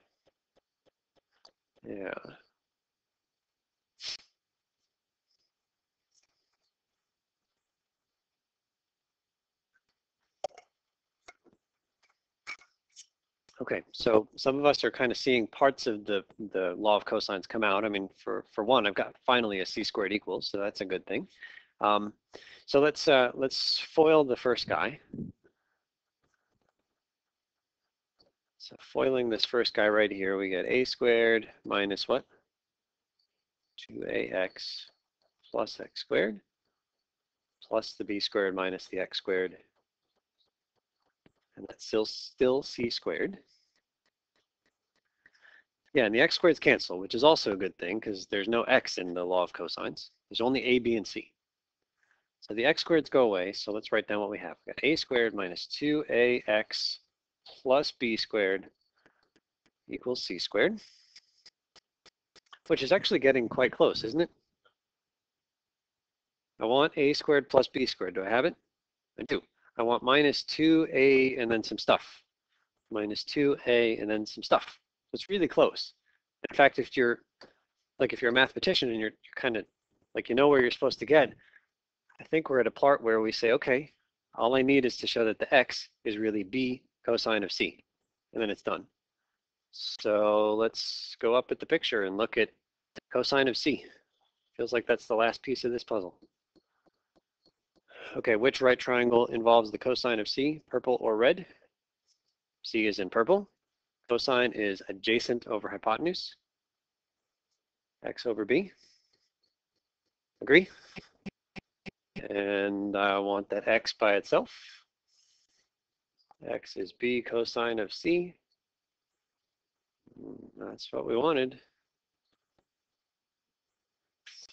Yeah. Okay, so some of us are kind of seeing parts of the law of cosines come out. I mean, for one, I've got finally a c squared equals, so that's a good thing. So let's FOIL the first guy. So foiling this first guy right here, we get a squared minus what? 2ax plus x squared plus the b squared minus the x squared. And that's still c squared. Yeah, and the x squareds cancel, which is also a good thing because there's no x in the law of cosines. There's only a, b, and c. So the x squareds go away, so let's write down what we have. We got a squared minus 2ax plus b squared equals c squared, which is actually getting quite close, isn't it? I want a squared plus b squared. Do I have it? I do. I want minus 2a and then some stuff. Minus 2a and then some stuff. So it's really close. In fact, if you're a mathematician and you're kind of like, you know where you're supposed to get, I think we're at a part where we say, okay, all I need is to show that the x is really b cosine of c, and then it's done. So let's go up at the picture and look at cosine of c. Feels like that's the last piece of this puzzle. Okay, which right triangle involves the cosine of c, purple or red? C is in purple. Cosine is adjacent over hypotenuse. X over b. Agree? And I want that x by itself. X is b cosine of c. That's what we wanted.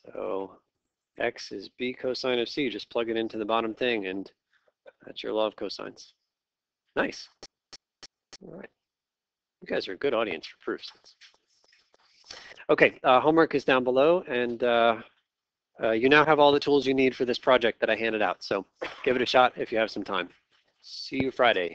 So x is b cosine of c. Just plug it into the bottom thing, and that's your law of cosines. Nice. All right. You guys are a good audience for proofs. Okay, homework is down below, and you now have all the tools you need for this project that I handed out. So give it a shot if you have some time. See you Friday.